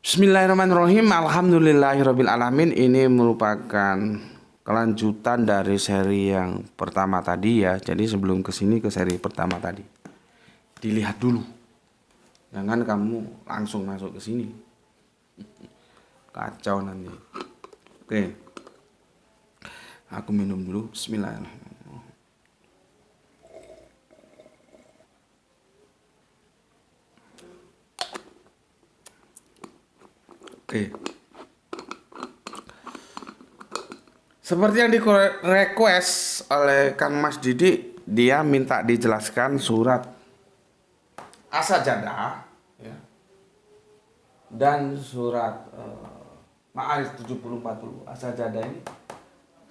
Bismillahirrahmanirrahim. Alhamdulillahirabbil alamin. Ini merupakan kelanjutan dari seri yang pertama tadi ya. Jadi sebelum kesini ke seri pertama tadi, dilihat dulu. Jangan kamu langsung masuk ke sini. Kacau nanti. Oke. Aku minum dulu. Bismillahirrahmanirrahim. Oke. Seperti yang di request oleh Kang Mas Didi, dia minta dijelaskan surat As-Sajdah ya, dan surat Ma'arij 70-40. As-Sajdah ini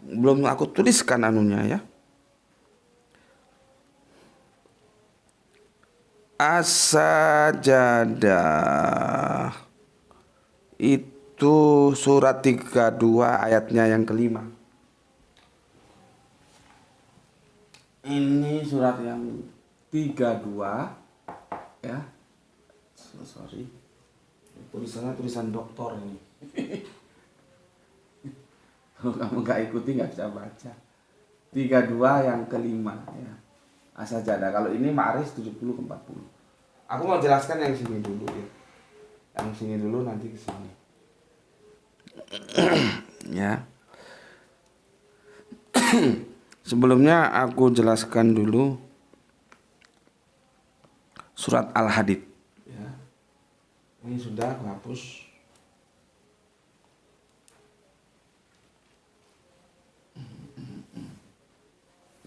belum aku tuliskan anunya ya. As-Sajdah itu surat 32 ayatnya yang kelima. Ini surat yang 32 ya. Sorry. Tulisannya tulisan doktor ini. Kalau kamu nggak ikuti nggak bisa baca. 32 yang kelima ya. As-Sajdah. Kalau ini Ma'arij 70-40. Aku mau jelaskan yang sini dulu ya. Yang sini dulu nanti ke sini. Ya. Sebelumnya aku jelaskan dulu surat Al-Hadid ya. Ini sudah aku hapus.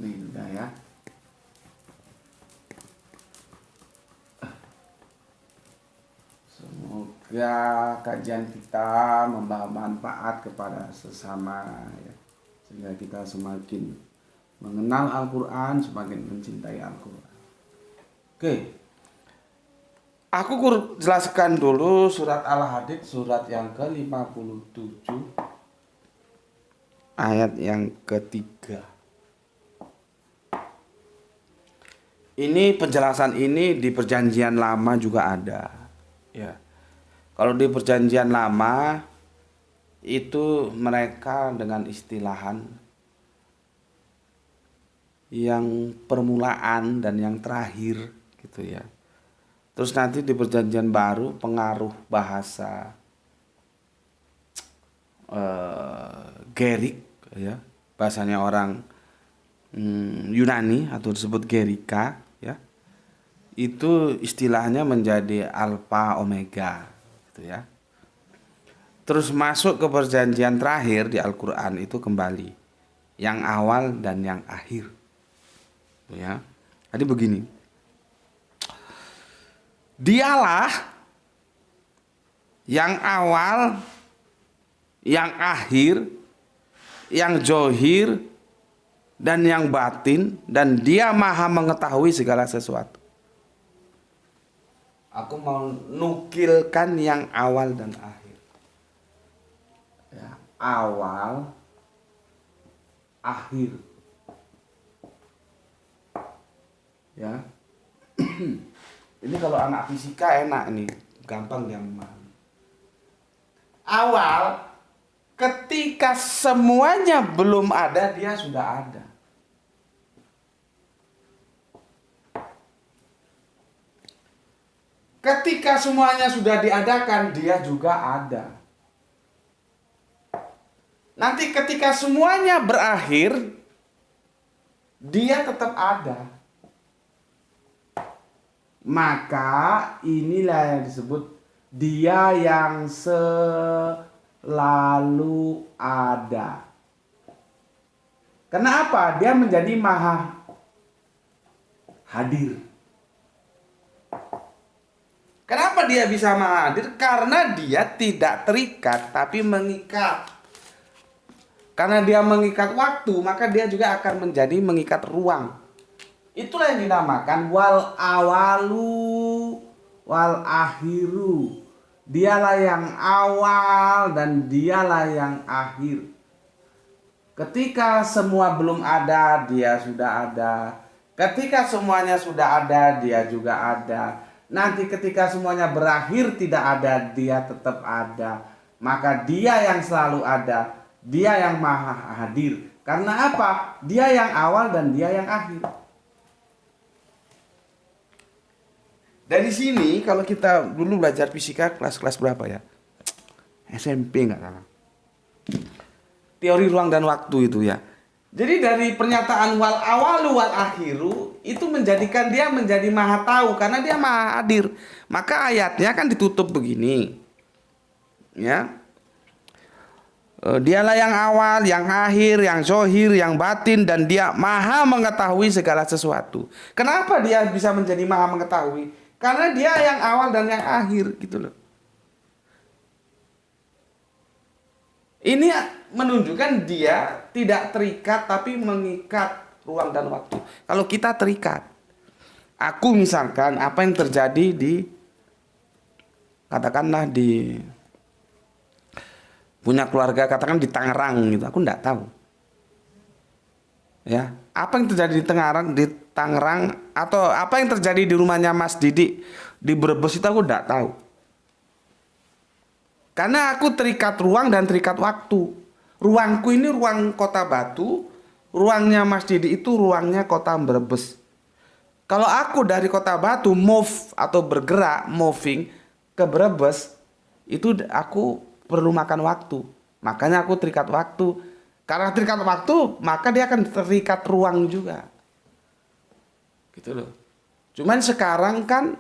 Ini sudah ya. Semoga kajian kita membawa manfaat kepada sesama ya. Sehingga kita semakin mengenal Al-Quran, semakin mencintai Al-Quran. Oke. Aku jelaskan dulu surat Al-Hadid, surat yang ke-57 ayat yang ketiga. Ini penjelasan ini di perjanjian lama juga ada ya. Kalau di perjanjian lama itu mereka dengan istilahan yang permulaan dan yang terakhir gitu ya. Terus nanti di perjanjian baru pengaruh bahasa Gerik ya, bahasanya orang Yunani atau disebut Gerika ya. Itu istilahnya menjadi alfa omega gitu ya. Terus masuk ke perjanjian terakhir di Al-Quran itu kembali yang awal dan yang akhir ya. Jadi begini, dialah yang awal, yang akhir, yang zohir dan yang batin, dan dia maha mengetahui segala sesuatu. Aku mau nukilkan yang awal dan akhir ya. Awal, akhir ya. Ini kalau anak fisika enak nih, gampang dia memahami. Awal, ketika semuanya belum ada, dia sudah ada. Ketika semuanya sudah diadakan, dia juga ada. Nanti ketika semuanya berakhir, dia tetap ada. Maka inilah yang disebut dia yang selalu ada. Kenapa? Dia menjadi maha hadir. Kenapa dia bisa maha hadir? Karena dia tidak terikat tapi mengikat. Karena dia mengikat waktu, maka dia juga akan menjadi mengikat ruang. Itulah yang dinamakan wal awalu wal akhiru. Dialah yang awal dan dialah yang akhir. Ketika semua belum ada, dia sudah ada. Ketika semuanya sudah ada, dia juga ada. nanti ketika semuanya berakhir tidak ada, dia tetap ada. Maka dia yang selalu ada, dia yang maha hadir. Karena apa? Dia yang awal dan dia yang akhir. Dari sini kalau kita dulu belajar fisika kelas-kelas berapa ya? SMP nggak salah. Teori ruang dan waktu itu ya. Jadi dari pernyataan wal awalu wal akhiru itu menjadikan dia menjadi maha tahu karena dia maha hadir. Maka ayatnya kan ditutup begini. Ya. Dialah yang awal, yang akhir, yang zohir, yang batin, dan dia maha mengetahui segala sesuatu. Kenapa dia bisa menjadi maha mengetahui? Karena dia yang awal dan yang akhir gitu loh. Ini menunjukkan dia tidak terikat tapi mengikat ruang dan waktu. Kalau kita terikat, aku misalkan apa yang terjadi di, katakanlah di punya keluarga, katakan di Tangerang gitu, aku enggak tahu. Ya, apa yang terjadi di Tangerang atau apa yang terjadi di rumahnya Mas Didi di Brebes itu aku enggak tahu. Karena aku terikat ruang dan terikat waktu. Ruangku ini ruang Kota Batu, ruangnya Mas Didi itu ruangnya Kota Brebes. Kalau aku dari Kota Batu move atau bergerak, moving ke Brebes, itu aku perlu makan waktu. Makanya aku terikat waktu. Karena terikat waktu, maka dia akan terikat ruang juga. Gitu loh. Cuman sekarang kan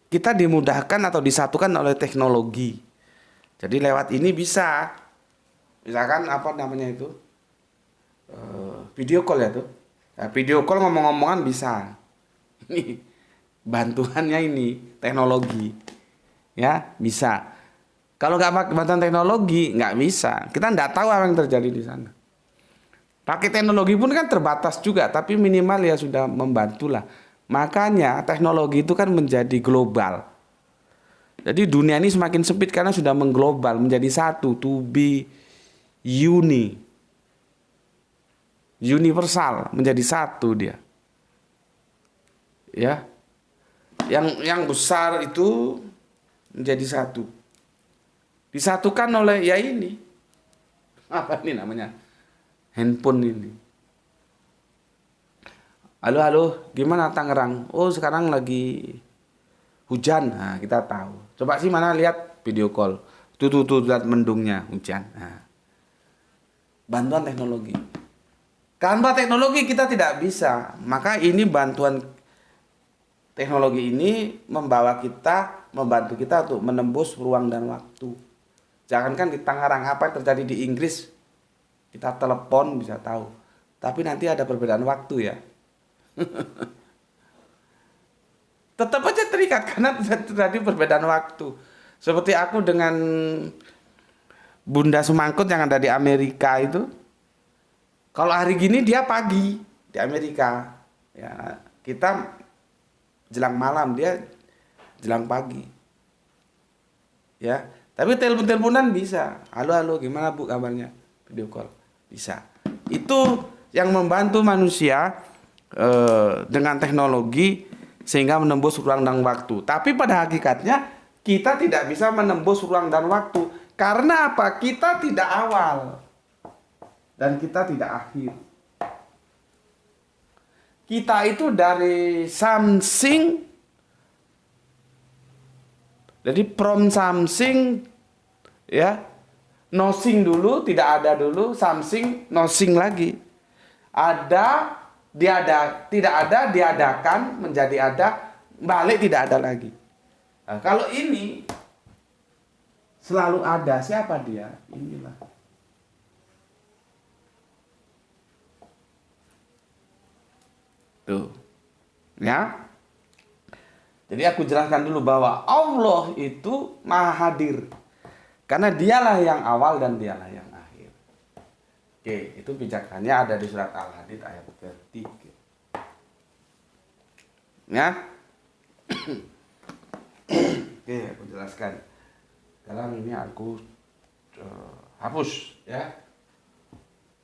kita dimudahkan atau disatukan oleh teknologi. Jadi lewat ini bisa, misalkan apa namanya itu, video call ya tuh. Nah, video call ngomong-ngomongan bisa. Ini bantuannya ini teknologi, ya bisa. Kalau nggak pakai bantuan teknologi nggak bisa. Kita nggak tahu apa yang terjadi di sana. Pakai teknologi pun kan terbatas juga, tapi minimal ya sudah membantu lah. Makanya teknologi itu kan menjadi global. Jadi dunia ini semakin sempit karena sudah mengglobal menjadi satu, to be universal, menjadi satu dia. Ya. Yang besar itu menjadi satu. Disatukan oleh ya ini. Apa ini namanya? Handphone ini. Halo, gimana Tangerang? Oh, sekarang lagi hujan. Nah, kita tahu. Coba sih mana lihat video call. Tuh lihat mendungnya hujan. Nah. Bantuan teknologi. Tanpa teknologi kita tidak bisa. Maka ini bantuan teknologi ini membantu kita untuk menembus ruang dan waktu. Jangankan di Tangerang, apa yang terjadi di Inggris kita telepon bisa tahu. Tapi nanti ada perbedaan waktu ya. Tetap aja terikat karena terjadi perbedaan waktu. Seperti aku dengan Bunda Semangkut yang ada di Amerika itu. Kalau hari gini dia pagi di Amerika. Ya, kita jelang malam, dia jelang pagi. Ya, tapi telepon-teleponan bisa. Halo, gimana Bu kabarnya? Video call bisa. Itu yang membantu manusia dengan teknologi sehingga menembus ruang dan waktu. Tapi pada hakikatnya kita tidak bisa menembus ruang dan waktu. Karena apa? Kita tidak awal. Dan kita tidak akhir. Kita itu dari something. Jadi from something, ya, nothing dulu, tidak ada dulu, something, nothing lagi. Ada, tidak ada, diadakan, menjadi ada, balik tidak ada lagi. Nah, kalau ini selalu ada, siapa dia? Inilah. Tuh. Ya. Jadi aku jelaskan dulu bahwa Allah itu maha hadir. Karena dialah yang awal dan dialah yang akhir. Oke, itu pijakannya ada di surat Al-Hadid ayat ketiga. Ya. Oke, aku jelaskan. Sekarang ini aku hapus ya.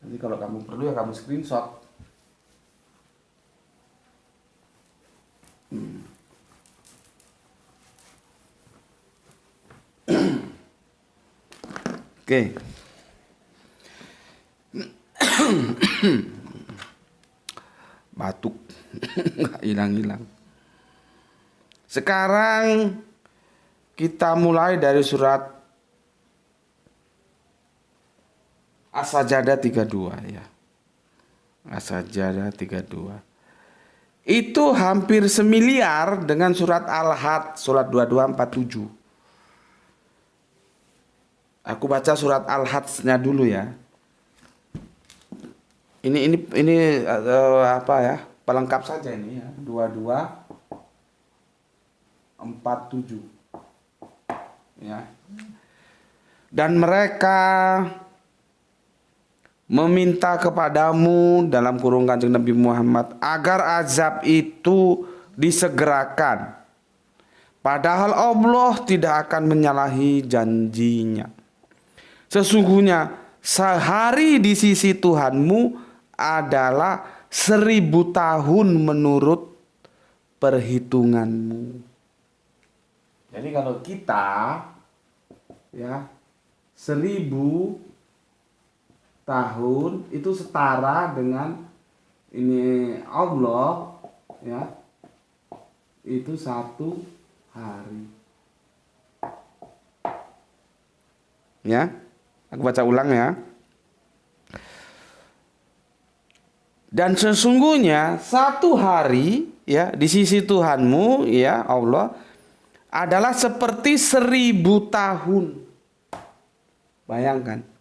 Nanti kalau kamu perlu ya kamu screenshot. Oke. Batuk. Nggak hilang-hilang. Sekarang kita mulai dari surat As-Sajdah 32 ya. As-Sajdah 32. Itu hampir semiliar dengan surat Al-Had, surat 2247. Aku baca surat Al-Had-nya dulu ya. Ini apa ya? Pelengkap saja ini ya. 2247. Ya. Dan mereka meminta kepadamu dalam kurung Kanjeng Nabi Muhammad agar azab itu disegerakan. Padahal Allah tidak akan menyalahi janjinya. Sesungguhnya sehari di sisi Tuhanmu adalah 1000 tahun menurut perhitunganmu. Jadi kalau kita ya 1000 tahun itu setara dengan ini Allah ya, itu 1 hari. Ya, aku baca ulang ya. Dan sesungguhnya 1 hari ya di sisi Tuhanmu ya Allah adalah seperti 1000 tahun. Bayangkan.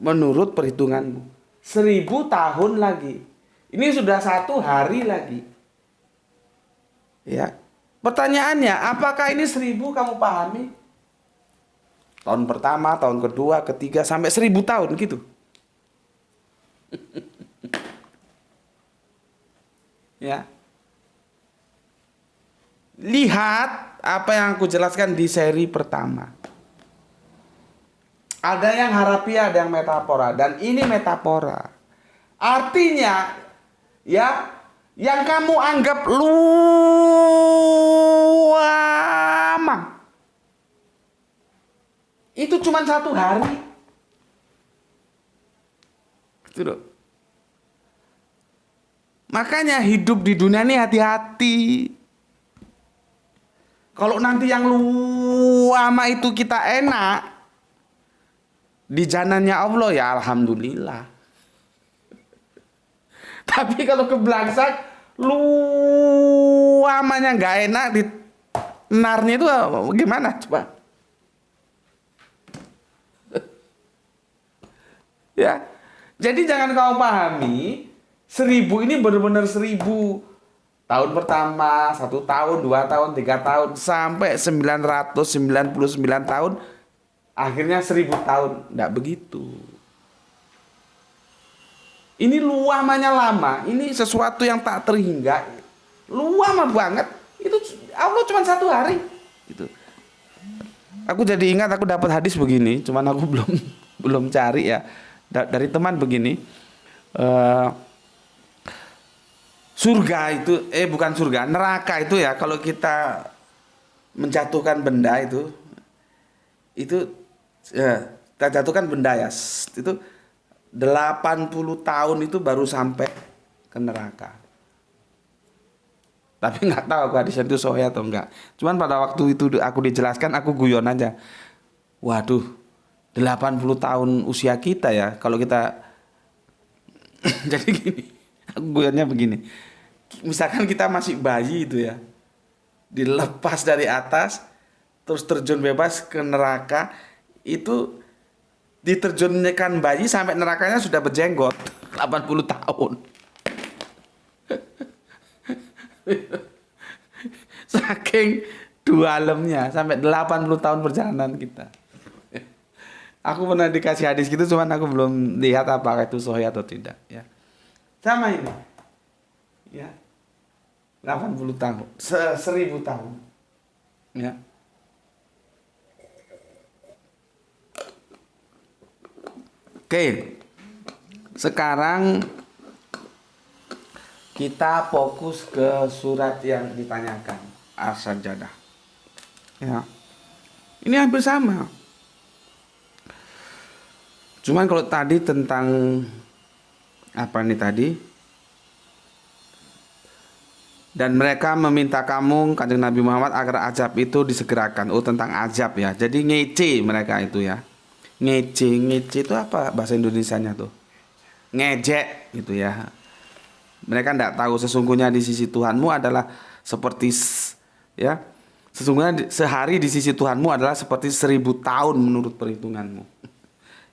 Menurut perhitunganmu 1000 tahun lagi. Ini sudah 1 hari lagi. Ya. Pertanyaannya, apakah ini 1000 kamu pahami? Tahun pertama, tahun kedua, ketiga sampai 1000 tahun gitu. Ya. Lihat apa yang aku jelaskan di seri pertama. Ada yang harafiah, ada yang metafora, dan ini metafora. Artinya, ya, yang kamu anggap lama, itu cuma 1 hari. Itu loh. Makanya hidup di dunia ini hati-hati. Kalau nanti yang lama itu kita enak, di janannya Allah ya alhamdulillah. Tapi kalau kebelangsak lamanya nggak enak, di narnya itu gimana coba? Ya, jadi jangan kau pahami 1000 ini benar-benar 1000. Tahun pertama 1 tahun, 2 tahun, 3 tahun sampai 999 tahun. Akhirnya 1000 tahun. Tidak begitu. Ini luamanya lama. Ini sesuatu yang tak terhingga. Lama banget. Itu Allah cuma 1 hari. Gitu. Aku jadi ingat aku dapat hadis begini. Cuman aku belum cari ya. Dari teman begini. Surga itu, bukan surga. Neraka itu ya. Kalau kita menjatuhkan benda itu kita jatuhkan benda ya, itu 80 tahun itu baru sampai ke neraka. Tapi nggak tahu aku hadisnya itu sahih atau enggak. Cuman pada waktu itu aku dijelaskan, aku guyon aja. Waduh, 80 tahun usia kita ya, kalau kita jadi gini, aku guyonnya begini. Misalkan kita masih bayi itu ya, dilepas dari atas, terus terjun bebas ke neraka, itu diterjunkan bayi sampai nerakanya sudah berjenggot 80 tahun. Saking dalamnya sampai 80 tahun perjalanan kita. Aku pernah dikasih hadis gitu, cuman aku belum lihat apakah itu sahih atau tidak ya. Sama ini. Ya. 80 tahun, 1000 tahun. Ya. Oke, sekarang kita fokus ke surat yang ditanyakan, As-Sajdah. Ya, ini hampir sama. Cuman kalau tadi tentang apa nih tadi? Dan mereka meminta kamu Kanjeng Nabi Muhammad agar azab itu disegerakan. Oh, tentang azab ya. Jadi ngece mereka itu ya. Ngece itu apa bahasa Indonesianya tuh? Ngejek gitu ya. Mereka tidak tahu sesungguhnya di sisi Tuhanmu adalah seperti ya. Sesungguhnya sehari di sisi Tuhanmu adalah seperti 1000 tahun menurut perhitunganmu.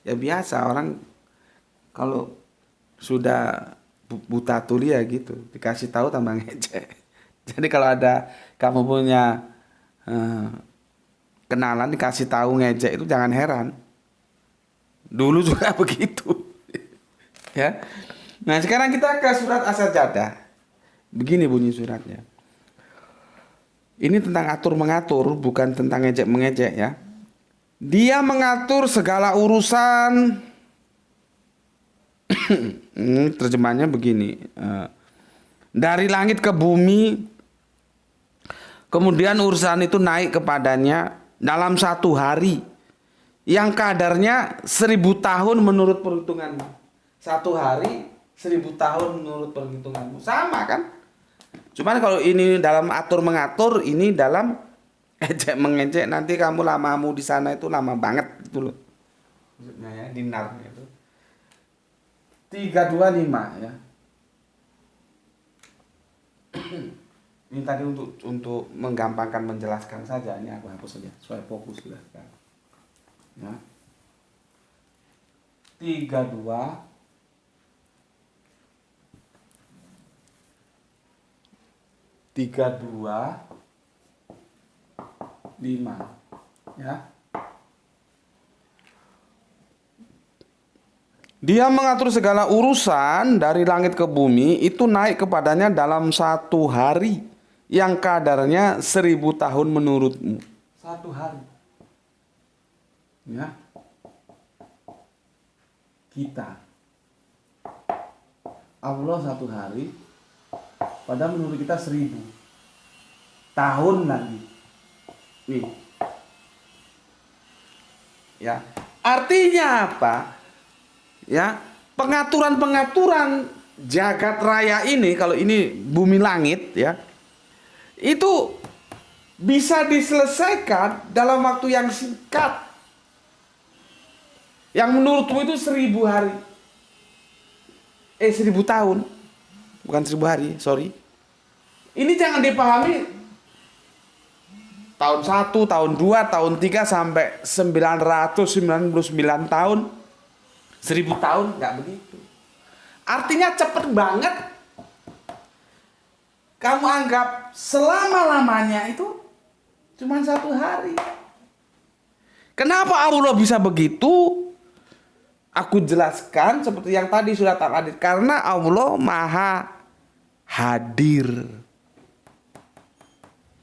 Ya biasa orang kalau sudah buta tuli ya gitu, dikasih tahu tambah ngejek. Jadi kalau ada kamu punya kenalan dikasih tahu ngejek itu jangan heran. Dulu juga begitu. Ya. Nah, sekarang kita ke surat As-Sajdah. Begini bunyi suratnya. Ini tentang atur mengatur, bukan tentang ngejek mengejek ya. Dia mengatur segala urusan. Terjemahannya begini, dari langit ke bumi, kemudian urusan itu naik kepadanya dalam 1 hari yang kadarnya 1000 tahun menurut perhitunganmu. 1 hari 1000 tahun menurut perhitunganmu, sama kan? Cuman kalau ini dalam atur mengatur, ini dalam ejek mengejek, nanti kamu lamamu di sana itu lama banget gitu loh. Maksudnya ya, dinar itu 325 ya. Ini tadi untuk menggampangkan menjelaskan saja, ini aku hapus saja supaya fokus sudah sekarang. Ya. 32 5 ya. Dia mengatur segala urusan dari langit ke bumi itu naik kepadanya dalam 1 hari yang kadarnya 1000 tahun menurutmu. 1 hari. Ya. Kita. Allah 1 hari. Padahal menurut kita 1000 tahun lagi. Nih. Ya. Artinya apa? Ya, pengaturan-pengaturan jagat raya ini, kalau ini bumi langit ya, itu bisa diselesaikan dalam waktu yang singkat. Yang menurutmu itu 1000 hari. 1000 tahun. Bukan 1000 hari, sorry. Ini jangan dipahami tahun 1, tahun 2, tahun 3 sampai 999 tahun. 1000 tahun, nggak begitu. Artinya cepet banget. Kamu anggap selama-lamanya itu cuma 1 hari. Kenapa Allah bisa begitu? Aku jelaskan seperti yang tadi surat Al-Hadid. Karena Allah maha hadir.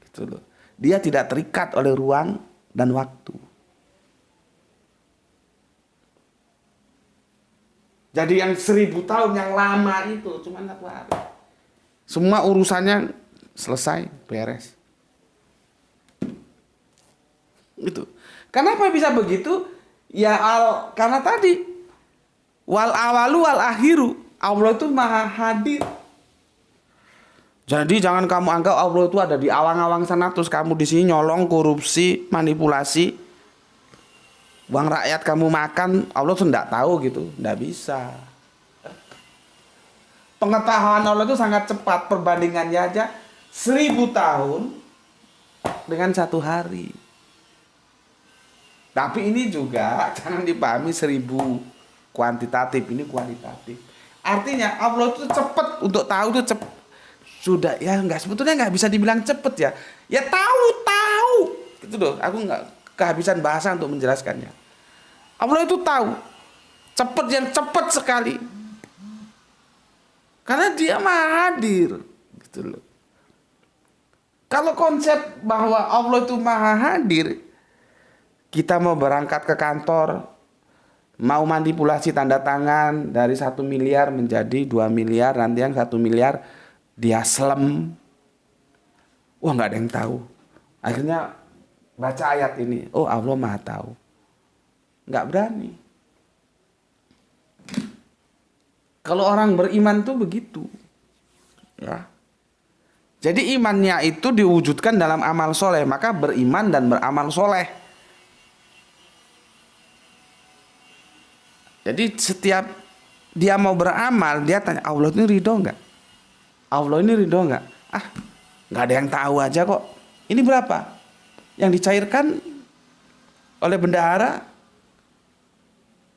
Gitu loh. Dia tidak terikat oleh ruang dan waktu. Jadi yang 1000 tahun yang lama itu cuma 1 hari. Semua urusannya selesai, beres. Gitu. Kenapa bisa begitu? Ya karena tadi wal awalu wal akhiru. Allah itu maha hadir. Jadi jangan kamu anggap Allah itu ada di awang-awang sana terus kamu di sini nyolong, korupsi, manipulasi. Uang rakyat kamu makan, Allah tuh enggak tahu gitu, enggak bisa. Pengetahuan Allah itu sangat cepat, perbandingannya aja 1000 tahun dengan 1 hari. Tapi ini juga jangan dipahami 1000 kuantitatif, ini kualitatif. Artinya Allah itu cepat untuk tahu itu cepat. Sudah ya enggak, sebetulnya enggak bisa dibilang cepat ya. Ya tahu. Gitu loh, aku enggak kehabisan bahasa untuk menjelaskannya. Allah itu tahu. Cepat yang cepat sekali. Karena dia maha hadir. Gitu loh. Kalau konsep bahwa Allah itu maha hadir, kita mau berangkat ke kantor, mau manipulasi tanda tangan dari 1 miliar menjadi 2 miliar, nanti yang 1 miliar dia slem. Wah, nggak ada yang tahu. Akhirnya baca ayat ini, oh Allah maha tahu. Nggak berani. Kalau orang beriman tuh begitu. Ya. Jadi imannya itu diwujudkan dalam amal soleh. Maka beriman dan beramal soleh. Jadi setiap dia mau beramal, dia tanya, Allah ini ridho nggak? Allah ini ridho nggak? Ah, nggak ada yang tahu aja kok. Ini berapa? Yang dicairkan oleh bendahara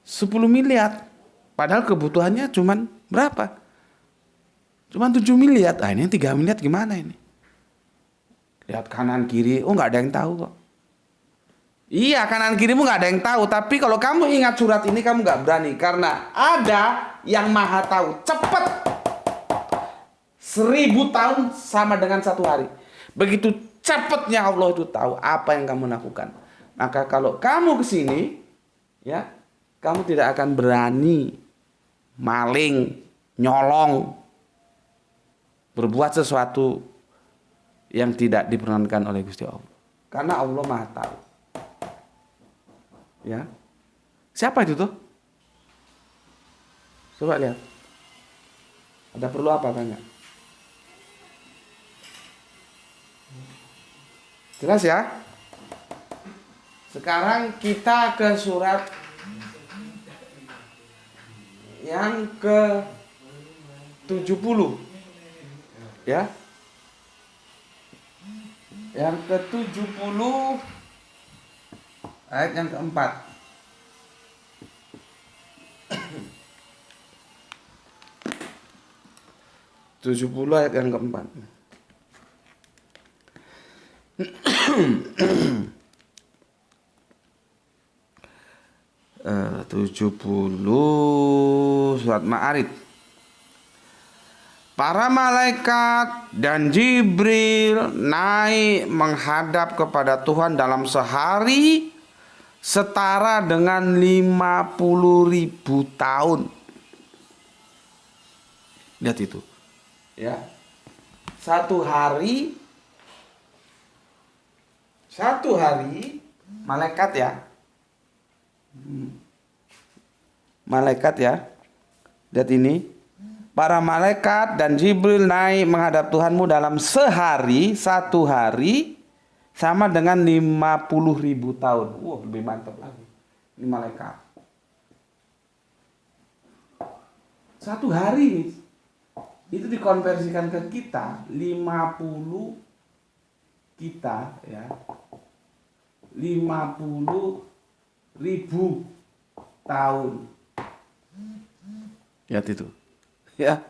10 miliar. Padahal kebutuhannya cuman berapa? Cuman 7 miliar. Ah, ini 3 miliar gimana ini? Lihat kanan kiri, oh nggak ada yang tahu kok. Iya, kanan kirimu nggak ada yang tahu. Tapi kalau kamu ingat surat ini, kamu nggak berani. Karena ada yang maha tahu. Cepat. 1000 tahun sama dengan 1 hari. Begitu cepatnya Allah itu tahu apa yang kamu lakukan. Maka kalau kamu kesini, ya, kamu tidak akan berani maling, nyolong, berbuat sesuatu yang tidak diperkenankan oleh Gusti Allah. Karena Allah maha tahu. Ya, siapa itu tuh? Coba lihat. Ada perlu apa tanya? Jelas ya? Sekarang kita ke surat yang ke 70. Ya. Yang ke 70 ayat yang keempat. Ayat yang keempat. 70 surat Ma'arij. Para malaikat dan Jibril naik menghadap kepada Tuhan dalam sehari setara dengan 50.000 tahun. Lihat itu. Ya. Satu hari malaikat ya. Malaikat ya. Lihat ini. Para malaikat dan Jibril naik menghadap Tuhanmu dalam sehari, satu hari sama dengan 50.000 tahun. Wah, lebih mantap lagi. Ini malaikat. Satu hari nih. Itu dikonversikan ke kita 50 kita ya. 50.000 tahun. Lihat itu. Ya,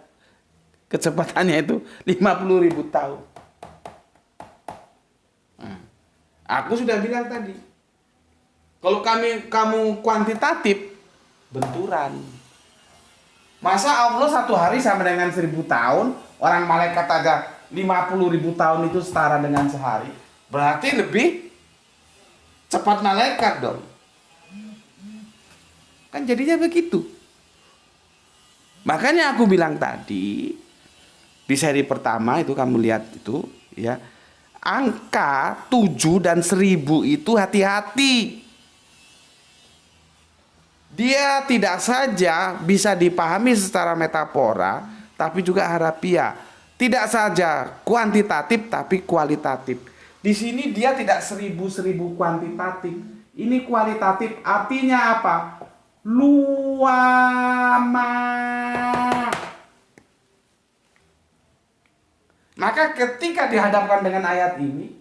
kecepatannya itu 50.000 tahun. Aku sudah bilang tadi, kalau kamu kuantitatif, benturan. Masa Allah satu hari sama dengan 1000 tahun, orang malaikat aja 50.000 tahun itu setara dengan sehari. Berarti lebih cepat malaikat dong. Kan jadinya begitu. Makanya aku bilang tadi di seri pertama itu kamu lihat itu ya, angka 7 dan 1000 itu hati-hati. Dia tidak saja bisa dipahami secara metafora, tapi juga harafiah. Tidak saja kuantitatif tapi kualitatif. Di sini dia tidak 1000 kuantitatif. Ini kualitatif, artinya apa? Luama. Maka ketika dihadapkan dengan ayat ini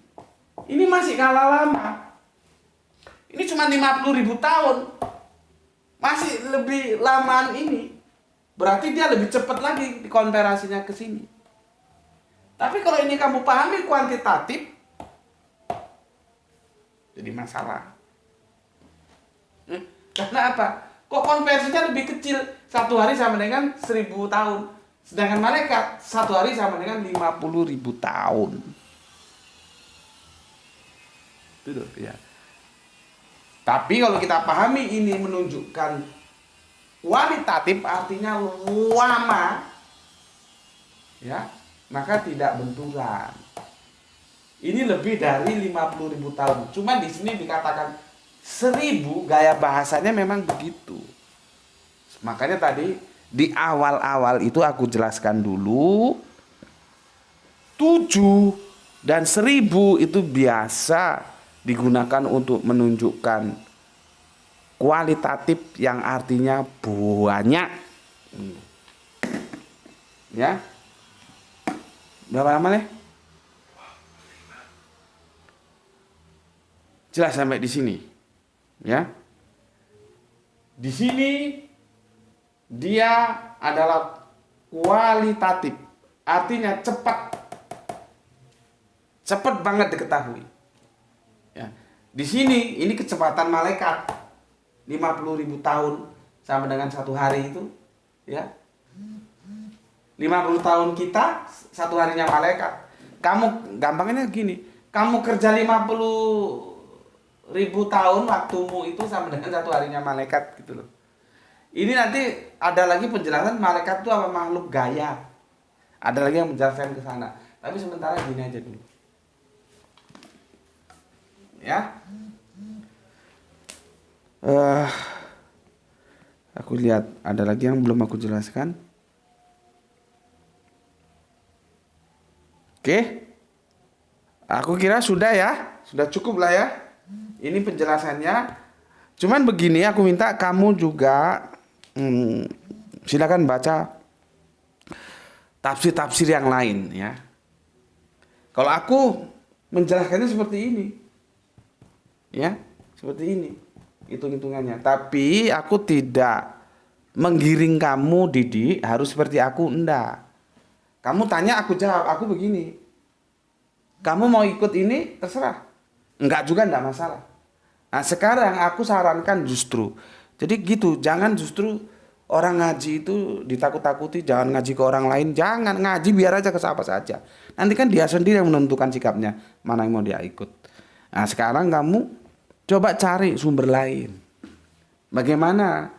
masih kalah lama. Ini cuma 50.000 tahun. Masih lebih lamaan ini. Berarti dia lebih cepat lagi dikonversinya ke sini. Tapi kalau ini kamu pahami kuantitatif, jadi masalah. Karena apa? Kok konversinya lebih kecil? Satu hari sama dengan 1000 tahun. Sedangkan malaikat satu hari sama dengan 50.000 tahun. Itu ya. Tapi kalau kita pahami ini menunjukkan kualitatif, artinya lama, ya, maka tidak benturan. Ini lebih dari 50.000 tahun. Cuma di sini dikatakan 1000, gaya bahasanya memang begitu. Makanya tadi Di awal-awal itu aku jelaskan dulu 7 dan 1000 itu biasa digunakan untuk menunjukkan kualitatif yang artinya banyak. Ya. Berapa lama nih? Jelas sampai di sini. Ya. Di sini dia adalah kualitatif. Artinya cepat. Cepat banget diketahui. Ya. Di sini ini kecepatan malaikat 50.000 tahun sama dengan 1 hari itu, ya. 50 tahun kita 1 harinya malaikat. Kamu gampangnya gini, kamu kerja 50.000 tahun waktumu itu sama dengan 1 harinya malaikat gitu loh. Ini nanti ada lagi penjelasan malaikat itu apa makhluk gaya. Ada lagi yang menjelaskan ke sana. Tapi sementara gini aja dulu. Ya. Aku lihat ada lagi yang belum aku jelaskan. Oke. Aku kira sudah ya. Sudah cukup lah ya. Ini penjelasannya. Cuman begini, aku minta kamu juga silakan baca tafsir-tafsir yang lain ya. Kalau aku menjelaskannya seperti ini. Ya, seperti ini hitung-hitungannya. Tapi aku tidak menggiring kamu, Didi, harus seperti aku, enggak. Kamu tanya, aku jawab, aku begini. Kamu mau ikut ini, terserah. Enggak juga, enggak masalah. Nah, sekarang aku sarankan justru. Jadi gitu, jangan justru orang ngaji itu ditakut-takuti, jangan ngaji ke orang lain, jangan ngaji biar aja ke siapa saja. Nanti kan dia sendiri yang menentukan sikapnya, mana yang mau dia ikut. Nah, sekarang kamu coba cari sumber lain. Bagaimana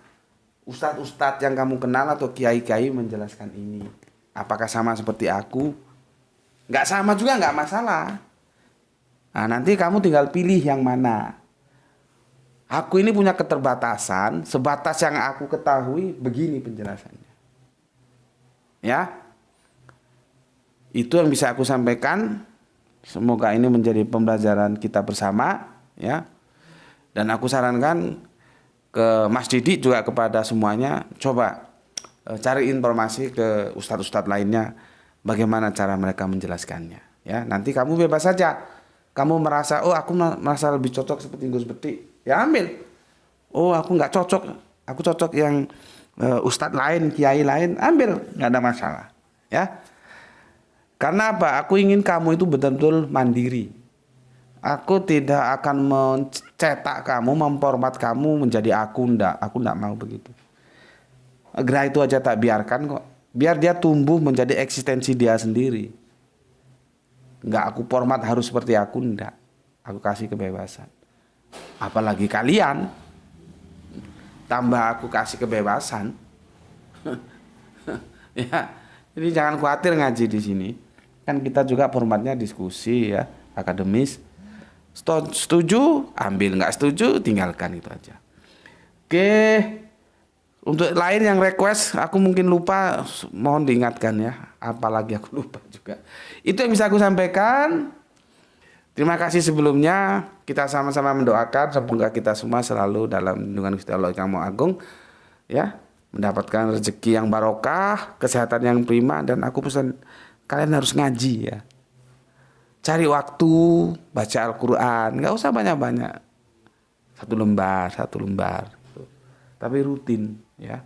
ustadz-ustadz yang kamu kenal atau kiai-kiai menjelaskan ini? Apakah sama seperti aku? Nggak sama juga nggak masalah. Nah, nanti kamu tinggal pilih yang mana. Aku ini punya keterbatasan, sebatas yang aku ketahui begini penjelasannya. Ya. Itu yang bisa aku sampaikan. Semoga ini menjadi pembelajaran kita bersama, ya. Dan aku sarankan ke Mas Didi juga kepada semuanya, coba cari informasi ke ustadz-ustadz lainnya bagaimana cara mereka menjelaskannya. Ya, nanti kamu bebas saja. Kamu merasa, oh aku merasa lebih cocok seperti Gus Beti, ya ambil. Oh aku nggak cocok, aku cocok yang ustadz lain, kiai lain, ambil, nggak ada masalah. Ya, karena apa? Aku ingin kamu itu betul-betul mandiri. Aku tidak akan mencetak kamu, memformat kamu menjadi aku enggak mau begitu. Gerah itu aja tak biarkan kok. Biar dia tumbuh menjadi eksistensi dia sendiri. Enggak aku format harus seperti aku, enggak. Aku kasih kebebasan. Apalagi kalian tambah aku kasih kebebasan. Ya, jadi jangan khawatir ngaji di sini. Kan kita juga formatnya diskusi ya, akademis. Setuju, ambil, nggak setuju, tinggalkan itu aja. Oke, untuk lain yang request, aku mungkin lupa, mohon diingatkan ya. Apalagi aku lupa juga. Itu yang bisa aku sampaikan. Terima kasih sebelumnya. Kita sama-sama mendoakan semoga kita semua selalu dalam lindungan Gusti Allah yang Maha Agung, ya, mendapatkan rezeki yang barokah, kesehatan yang prima, dan aku pesan kalian harus ngaji ya. Cari waktu baca Al-Quran, nggak usah banyak-banyak, 1 lembar, tapi rutin ya.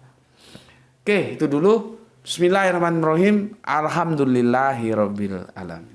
Oke, itu dulu. Bismillahirrahmanirrahim. Alhamdulillahirabbil alamin.